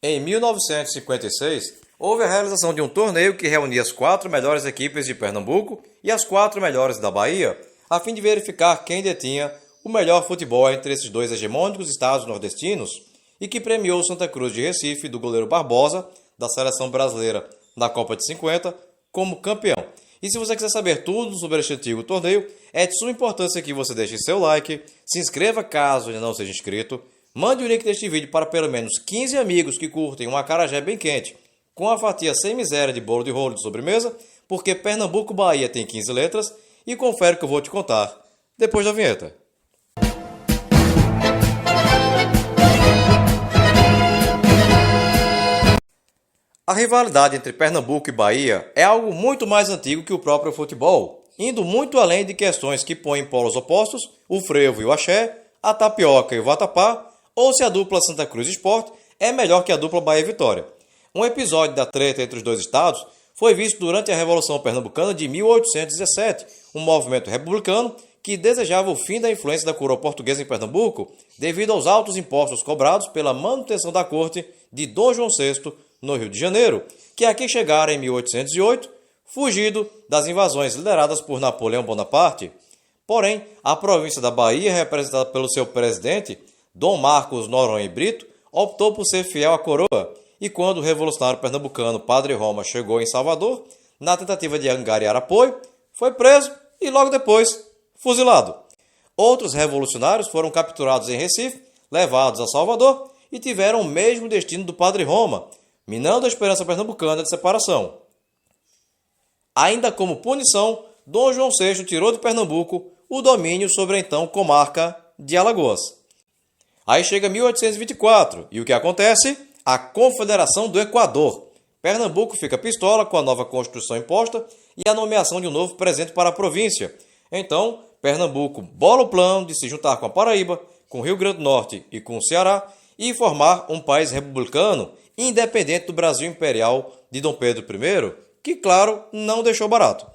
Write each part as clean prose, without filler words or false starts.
Em 1956, houve a realização de um torneio que reunia as 4 melhores equipes de Pernambuco e as 4 melhores da Bahia, a fim de verificar quem detinha o melhor futebol entre esses dois hegemônicos estados nordestinos, e que premiou o Santa Cruz de Recife do goleiro Barbosa, da seleção brasileira na Copa de 50, como campeão. E se você quiser saber tudo sobre este antigo torneio, é de suma importância que você deixe seu like, se inscreva caso ainda não seja inscrito, mande o link deste vídeo para pelo menos 15 amigos que curtem um acarajé bem quente, com a fatia sem miséria de bolo de rolo de sobremesa, porque Pernambuco Bahia tem 15 letras, e confere o que eu vou te contar depois da vinheta. A rivalidade entre Pernambuco e Bahia é algo muito mais antigo que o próprio futebol, indo muito além de questões que põem em polos opostos o frevo e o axé, a tapioca e o vatapá, ou se a dupla Santa Cruz Sport é melhor que a dupla Bahia Vitória. Um episódio da treta entre os dois estados foi visto durante a Revolução Pernambucana de 1817, um movimento republicano que desejava o fim da influência da coroa portuguesa em Pernambuco devido aos altos impostos cobrados pela manutenção da corte de Dom João VI no Rio de Janeiro, que aqui chegara em 1808, fugido das invasões lideradas por Napoleão Bonaparte. Porém, a província da Bahia, representada pelo seu presidente, Dom Marcos Noronha e Brito, optou por ser fiel à coroa, e quando o revolucionário pernambucano Padre Roma chegou em Salvador, na tentativa de angariar apoio, foi preso e logo depois fuzilado. Outros revolucionários foram capturados em Recife, levados a Salvador e tiveram o mesmo destino do Padre Roma, minando a esperança pernambucana de separação. Ainda como punição, Dom João VI tirou de Pernambuco o domínio sobre a então comarca de Alagoas. Aí chega 1824 e o que acontece? A Confederação do Equador. Pernambuco fica pistola com a nova Constituição imposta e a nomeação de um novo presidente para a província. Então, Pernambuco bola o plano de se juntar com a Paraíba, com o Rio Grande do Norte e com o Ceará e formar um país republicano independente do Brasil Imperial de Dom Pedro I, que, claro, não deixou barato.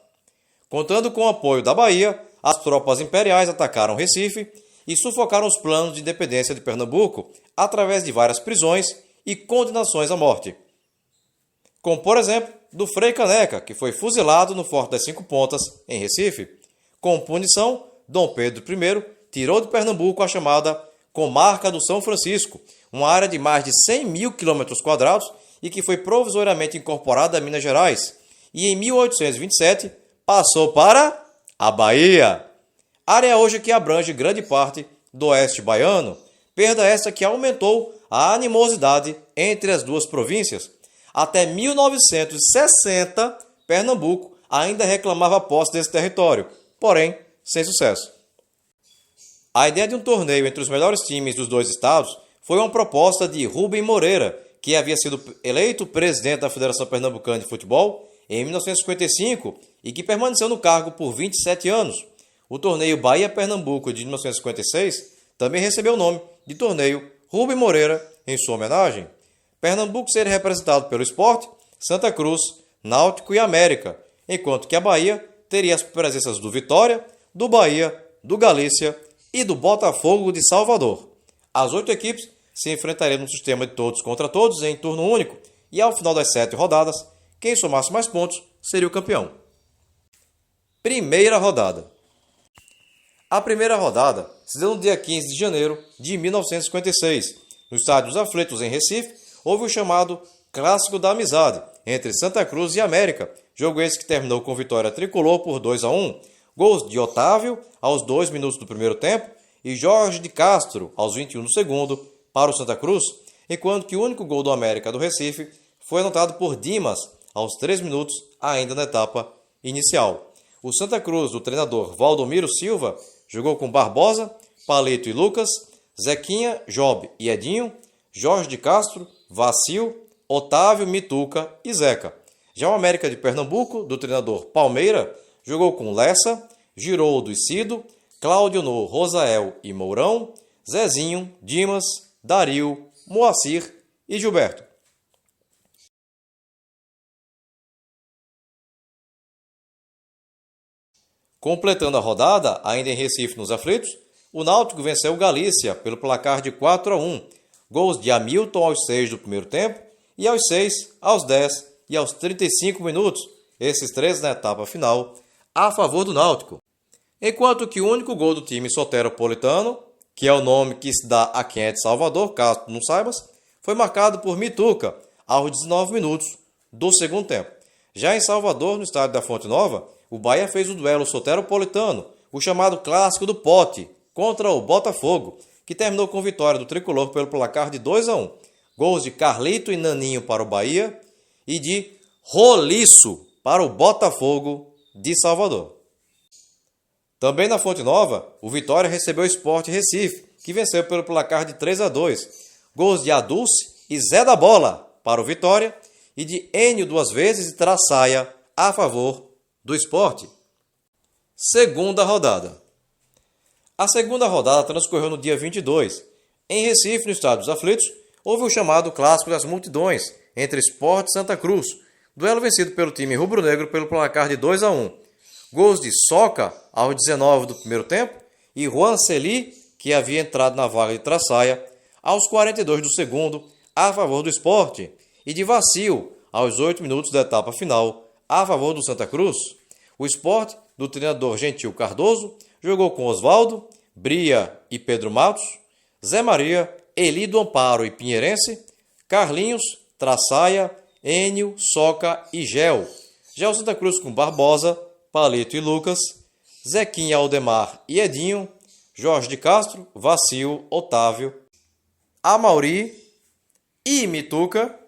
Contando com o apoio da Bahia, as tropas imperiais atacaram Recife e sufocaram os planos de independência de Pernambuco através de várias prisões e condenações à morte. Como, por exemplo, do Frei Caneca, que foi fuzilado no Forte das Cinco Pontas, em Recife. Como punição, Dom Pedro I tirou de Pernambuco a chamada Comarca do São Francisco, uma área de mais de 100 mil quilômetros quadrados e que foi provisoriamente incorporada a Minas Gerais. E em 1827 passou para a Bahia. Área hoje que abrange grande parte do oeste baiano, perda essa que aumentou a animosidade entre as duas províncias. Até 1960, Pernambuco ainda reclamava a posse desse território, porém sem sucesso. A ideia de um torneio entre os melhores times dos dois estados foi uma proposta de Rubem Moreira, que havia sido eleito presidente da Federação Pernambucana de Futebol em 1955 e que permaneceu no cargo por 27 anos. O torneio Bahia-Pernambuco de 1956 também recebeu o nome de Torneio Rubem Moreira em sua homenagem. Pernambuco seria representado pelo Sport, Santa Cruz, Náutico e América, enquanto que a Bahia teria as presenças do Vitória, do Bahia, do Galícia e do Botafogo de Salvador. As 8 equipes se enfrentariam no sistema de todos contra todos em turno único e ao final das 7 rodadas, quem somasse mais pontos seria o campeão. Primeira rodada. A primeira rodada se deu no dia 15 de janeiro de 1956. No estádio dos Aflitos, em Recife, houve o chamado Clássico da Amizade entre Santa Cruz e América, jogo esse que terminou com vitória tricolor por 2-1. Gols de Otávio aos 2 minutos do primeiro tempo e Jorge de Castro aos 21 do segundo para o Santa Cruz, enquanto que o único gol do América do Recife foi anotado por Dimas aos 3 minutos ainda na etapa inicial. O Santa Cruz, do treinador Valdomiro Silva, jogou com Barbosa, Palito e Lucas, Zequinha, Job e Edinho, Jorge de Castro, Vacil, Otávio, Mituca e Zeca. Já o América de Pernambuco, do treinador Palmeira, jogou com Lessa, Giroldo e Cido, Cláudio No, Rosael e Mourão, Zezinho, Dimas, Dario, Moacir e Gilberto. Completando a rodada, ainda em Recife nos Aflitos, o Náutico venceu o Galícia pelo placar de 4-1. Gols de Hamilton aos 6 do primeiro tempo e aos 6, aos 10 e aos 35 minutos, esses três na etapa final, a favor do Náutico. Enquanto que o único gol do time soteropolitano, que é o nome que se dá a quem é de Salvador, caso tu não saibas, foi marcado por Mituca aos 19 minutos do segundo tempo. Já em Salvador, no estádio da Fonte Nova, o Bahia fez o duelo soteropolitano, o chamado clássico do pote, contra o Botafogo, que terminou com vitória do tricolor pelo placar de 2-1. Gols de Carlito e Naninho para o Bahia e de Roliço para o Botafogo de Salvador. Também na Fonte Nova, o Vitória recebeu o Sport Recife, que venceu pelo placar de 3-2. Gols de Adulce e Zé da Bola para o Vitória e de Enio duas vezes e Traçaia a favor do Sport. Segunda rodada. A segunda rodada transcorreu no dia 22. Em Recife, no Estádio dos Aflitos, houve o chamado Clássico das Multidões entre Sport e Santa Cruz, duelo vencido pelo time rubro-negro pelo placar de 2-1. Gols de Soca aos 19 do primeiro tempo e Juan Celi, que havia entrado na vaga de Traçaia, aos 42 do segundo, a favor do Sport, e de Vacil aos 8 minutos da etapa final, a favor do Santa Cruz. O Sport, do treinador Gentil Cardoso, jogou com Osvaldo, Bria e Pedro Matos, Zé Maria, Eli do Amparo e Pinheirense, Carlinhos, Traçaia, Enio, Soca e Gel. Já o Santa Cruz com Barbosa, Palito e Lucas, Zequinha, Aldemar e Edinho, Jorge de Castro, Vacil, Otávio, Amauri e Mituca.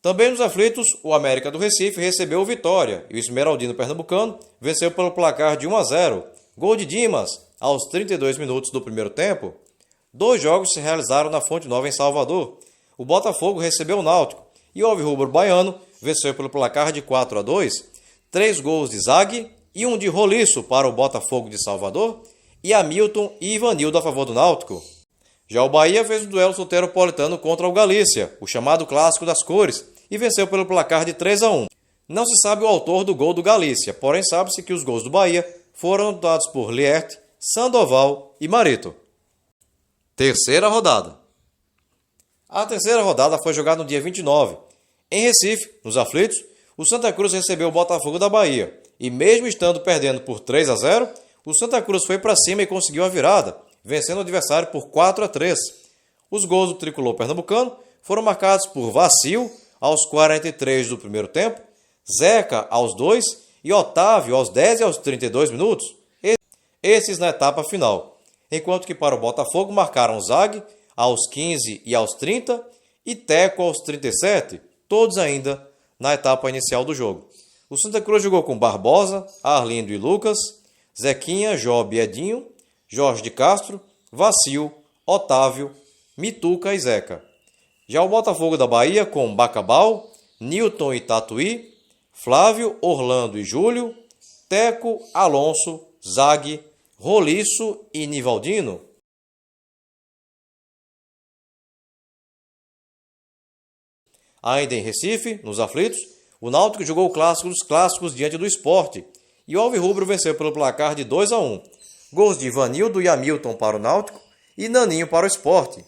Também nos aflitos, o América do Recife recebeu o Vitória e o Esmeraldino Pernambucano venceu pelo placar de 1-0. Gol de Dimas aos 32 minutos do primeiro tempo. 2 jogos se realizaram na Fonte Nova em Salvador. O Botafogo recebeu o Náutico e o Alvirrubro Baiano venceu pelo placar de 4-2. 3 gols de Zag e 1 de Roliço para o Botafogo de Salvador e Hamilton e Ivanildo a favor do Náutico. Já o Bahia fez o duelo soteropolitano contra o Galícia, o chamado Clássico das Cores, e venceu pelo placar de 3-1. Não se sabe o autor do gol do Galícia, porém sabe-se que os gols do Bahia foram anotados por Lierte, Sandoval e Marito. Terceira rodada. A terceira rodada foi jogada no dia 29. Em Recife, nos aflitos, o Santa Cruz recebeu o Botafogo da Bahia. E mesmo estando perdendo por 3-0, o Santa Cruz foi para cima e conseguiu a virada, vencendo o adversário por 4-3. Os gols do tricolor pernambucano foram marcados por Vacil aos 43 do primeiro tempo, Zeca aos 2 e Otávio aos 10 e aos 32 minutos, esses na etapa final. Enquanto que para o Botafogo marcaram Zag aos 15 e aos 30 e Teco aos 37, todos ainda na etapa inicial do jogo. O Santa Cruz jogou com Barbosa, Arlindo e Lucas, Zequinha, Job e Edinho, Jorge de Castro, Vacil, Otávio, Mituca e Zeca. Já o Botafogo da Bahia com Bacabal, Newton e Tatuí, Flávio, Orlando e Júlio, Teco, Alonso, Zag, Roliço e Nivaldino. Ainda em Recife, nos aflitos, o Náutico jogou o clássico dos clássicos diante do Sport e o Alvirrubro venceu pelo placar de 2-1. Gols de Ivanildo e Hamilton para o Náutico e Naninho para o Sport.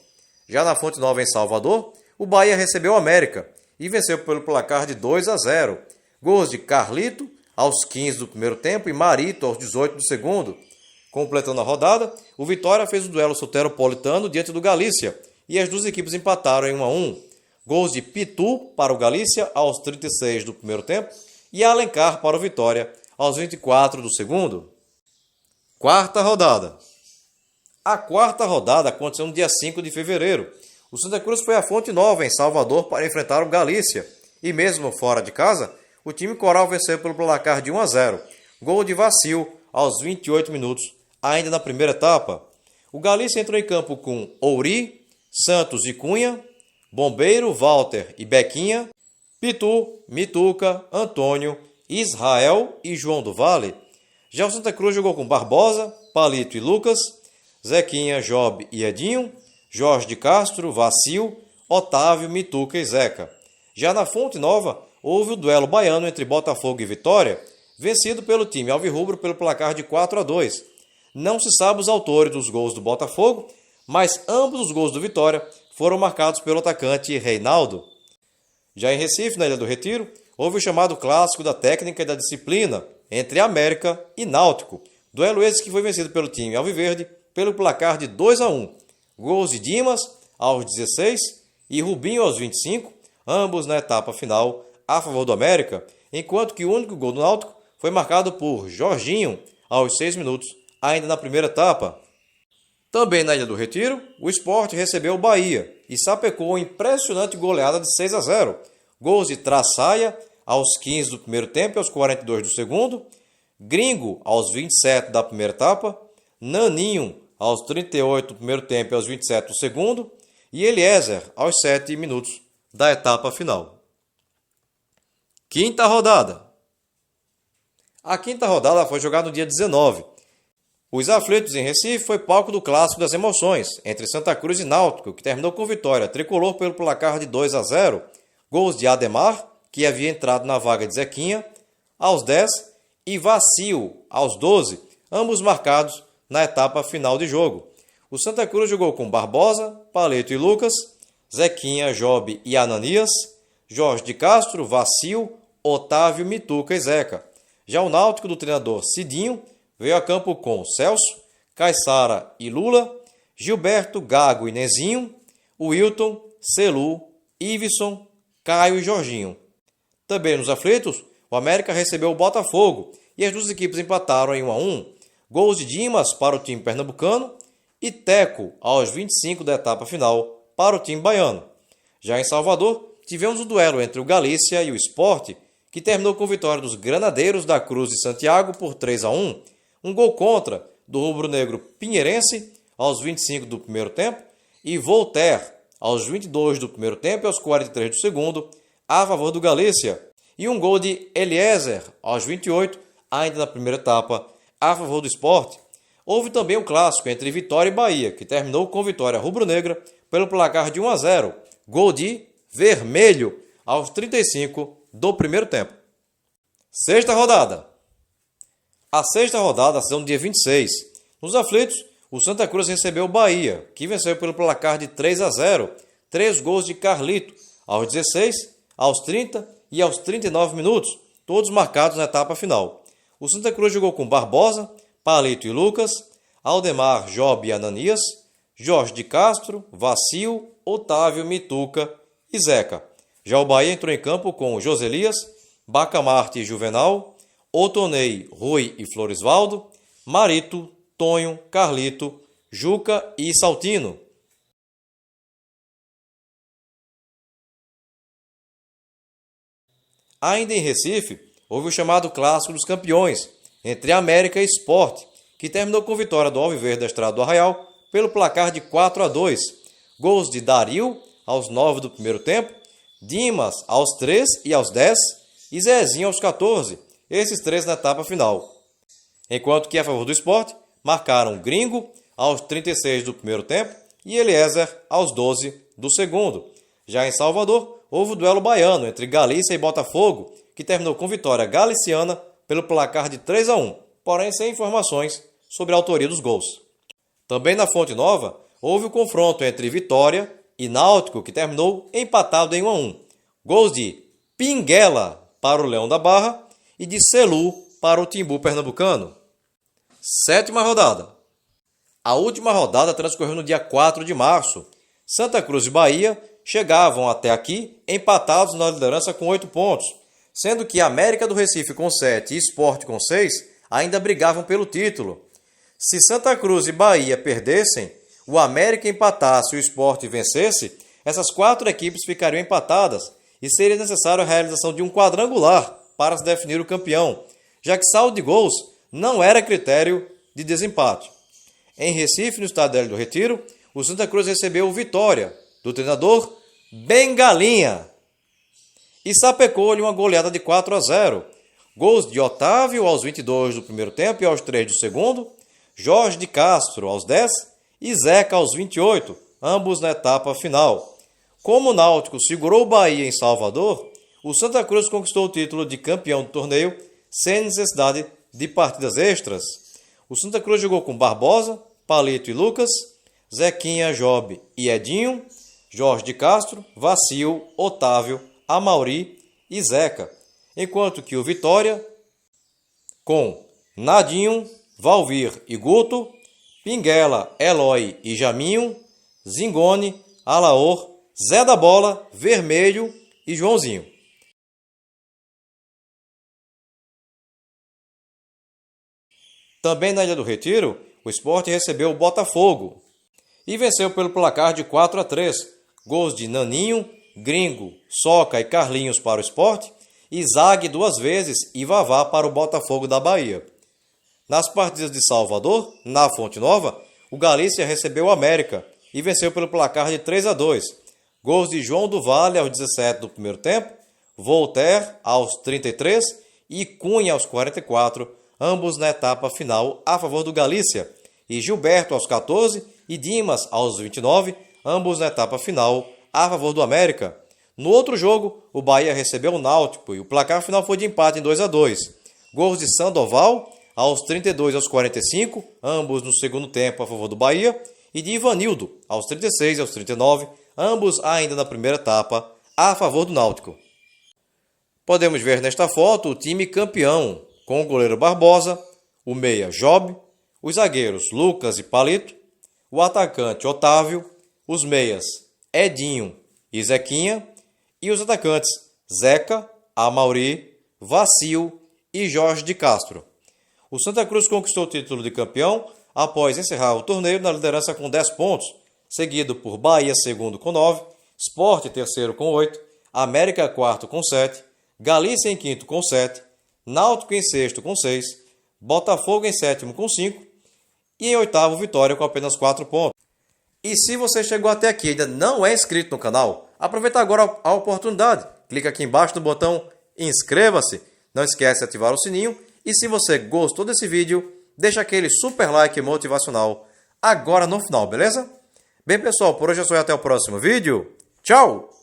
Já na Fonte Nova em Salvador, o Bahia recebeu o América e venceu pelo placar de 2-0. Gols de Carlito aos 15 do primeiro tempo e Marito aos 18 do segundo. Completando a rodada, o Vitória fez o duelo soteropolitano diante do Galícia e as duas equipes empataram em 1-1. Gols de Pitu para o Galícia aos 36 do primeiro tempo e Alencar para o Vitória aos 24 do segundo. Quarta rodada. A quarta rodada aconteceu no dia 5 de fevereiro. O Santa Cruz foi à Fonte Nova, em Salvador, para enfrentar o Galícia. E mesmo fora de casa, o time coral venceu pelo placar de 1-0. Gol de Vacil aos 28 minutos, ainda na primeira etapa. O Galícia entrou em campo com Ouri, Santos e Cunha, Bombeiro, Walter e Bequinha, Pitu, Mituca, Antônio, Israel e João do Vale. Já o Santa Cruz jogou com Barbosa, Palito e Lucas, Zequinha, Job e Edinho, Jorge de Castro, Vacil, Otávio, Mituca e Zeca. Já na Fonte Nova, houve o duelo baiano entre Botafogo e Vitória, vencido pelo time alvirrubro pelo placar de 4-2. Não se sabe os autores dos gols do Botafogo, mas ambos os gols do Vitória foram marcados pelo atacante Reinaldo. Já em Recife, na Ilha do Retiro, houve o chamado clássico da técnica e da disciplina entre América e Náutico. Duelo esse que foi vencido pelo time alviverde pelo placar de 2-1. Gols de Dimas aos 16 e Rubinho aos 25, ambos na etapa final a favor do América, enquanto que o único gol do Náutico foi marcado por Jorginho aos 6 minutos, ainda na primeira etapa. Também na Ilha do Retiro, o Sport recebeu o Bahia e sapecou uma impressionante goleada de 6-0. Gols de Traçaia aos 15 do primeiro tempo e aos 42 do segundo, Gringo aos 27 da primeira etapa, Naninho aos 38 do primeiro tempo e aos 27 do segundo, e Eliezer aos 7 minutos da etapa final. Quinta rodada. A quinta rodada foi jogada no dia 19. Os aflitos em Recife foi palco do clássico das emoções entre Santa Cruz e Náutico, que terminou com vitória tricolor pelo placar de 2-0. Gols de Ademar, que havia entrado na vaga de Zequinha, aos 10 e Vacil aos 12, ambos marcados na etapa final de jogo. O Santa Cruz jogou com Barbosa, Paleto e Lucas, Zequinha, Job e Ananias, Jorge de Castro, Vacil, Otávio, Mituca e Zeca. Já o Náutico do treinador Cidinho veio a campo com Celso, Caissara e Lula, Gilberto, Gago e Nezinho, Wilton, Celu, Iveson, Caio e Jorginho. Também nos aflitos, o América recebeu o Botafogo e as duas equipes empataram em 1-1. Gols de Dimas para o time pernambucano e Teco aos 25 da etapa final para o time baiano. Já em Salvador, tivemos o duelo entre o Galícia e o Sport, que terminou com vitória dos Granadeiros da Cruz de Santiago por 3-1. Um gol contra do rubro-negro Pinheirense aos 25 do primeiro tempo e Voltaire aos 22 do primeiro tempo e aos 43 do segundo, a favor do Galícia. E um gol de Eliezer aos 28, ainda na primeira etapa, a favor do Sport. Houve também um clássico entre Vitória e Bahia, que terminou com vitória rubro-negra pelo placar de 1-0. Gol de Vermelho aos 35 do primeiro tempo. Sexta rodada. A sexta rodada será no dia 26. Nos aflitos, o Santa Cruz recebeu o Bahia, que venceu pelo placar de 3-0. 3 gols de Carlito aos 16, aos 30 e aos 39 minutos, todos marcados na etapa final. O Santa Cruz jogou com Barbosa, Palito e Lucas, Aldemar, Job e Ananias, Jorge de Castro, Vacil, Otávio, Mituca e Zeca. Já o Bahia entrou em campo com Joselias, Bacamarte e Juvenal, Otonei, Rui e Florisvaldo, Marito, Tonho, Carlito, Juca e Saltino. Ainda em Recife, houve o chamado Clássico dos Campeões, entre América e Sport, que terminou com vitória do Alviverde da Estrada do Arraial pelo placar de 4-2. Gols de Dario aos 9 do primeiro tempo, Dimas aos 3 e aos 10 e Zezinho aos 14, esses 3 na etapa final. Enquanto que a favor do Sport marcaram Gringo aos 36 do primeiro tempo e Eliezer aos 12 do segundo. Já em Salvador, houve o duelo baiano entre Galícia e Botafogo, que terminou com vitória galiciana pelo placar de 3-1, porém sem informações sobre a autoria dos gols. Também na Fonte Nova, houve o confronto entre Vitória e Náutico, que terminou empatado em 1-1. Gols de Pinguela para o Leão da Barra e de Celu para o Timbu pernambucano. Sétima rodada. A última rodada transcorreu no dia 4 de março. Santa Cruz e Bahia chegavam até aqui empatados na liderança com 8 pontos, sendo que América do Recife com 7 e Sport com 6 ainda brigavam pelo título. Se Santa Cruz e Bahia perdessem, o América empatasse e o Sport vencesse, essas 4 equipes ficariam empatadas e seria necessário a realização de um quadrangular para se definir o campeão, já que saldo de gols não era critério de desempate. Em Recife, no estádio do Retiro, o Santa Cruz recebeu o Vitória, do treinador Bengalinha, e sapecou-lhe uma goleada de 4-0. Gols de Otávio aos 22 do primeiro tempo e aos 3 do segundo, Jorge de Castro aos 10 e Zeca aos 28, ambos na etapa final. Como o Náutico segurou o Bahia em Salvador, o Santa Cruz conquistou o título de campeão do torneio sem necessidade de partidas extras. O Santa Cruz jogou com Barbosa, Palito e Lucas, Zequinha, Job e Edinho, Jorge de Castro, Vacil, Otávio, Amauri e Zeca, enquanto que o Vitória com Nadinho, Valvir e Guto, Pinguela, Eloy e Jaminho, Zingone, Alaor, Zé da Bola, Vermelho e Joãozinho. Também na Ilha do Retiro, o Sport recebeu o Botafogo e venceu pelo placar de 4-3. Gols de Naninho, Gringo, Soca e Carlinhos para o Sport e Zague 2 vezes e Vavá para o Botafogo da Bahia. Nas partidas de Salvador, na Fonte Nova, o Galícia recebeu o América e venceu pelo placar de 3-2. Gols de João do Vale aos 17 do primeiro tempo, Voltaire aos 33 e Cunha aos 44, ambos na etapa final a favor do Galícia, e Gilberto aos 14 e Dimas aos 29, ambos na etapa final a favor do América. No outro jogo, o Bahia recebeu o Náutico e o placar final foi de empate em 2-2. Gols de Sandoval aos 32 e aos 45, ambos no segundo tempo a favor do Bahia, e de Ivanildo aos 36 e aos 39, ambos ainda na primeira etapa a favor do Náutico. Podemos ver nesta foto o time campeão, com o goleiro Barbosa, o meia Job, os zagueiros Lucas e Palito, o atacante Otávio, os meias Edinho e Zequinha e os atacantes Zeca, Amauri, Vacil e Jorge de Castro. O Santa Cruz conquistou o título de campeão após encerrar o torneio na liderança com 10 pontos, seguido por Bahia segundo com 9, Sport terceiro com 8, América quarto com 7, Galícia em quinto com 7, Náutico em sexto com 6, Botafogo em sétimo com 5 e em oitavo Vitória com apenas 4 pontos. E se você chegou até aqui e ainda não é inscrito no canal, aproveita agora a oportunidade. Clica aqui embaixo no botão inscreva-se. Não esquece de ativar o sininho. E se você gostou desse vídeo, deixa aquele super like motivacional agora no final, beleza? Bem pessoal, por hoje é só e até o próximo vídeo. Tchau!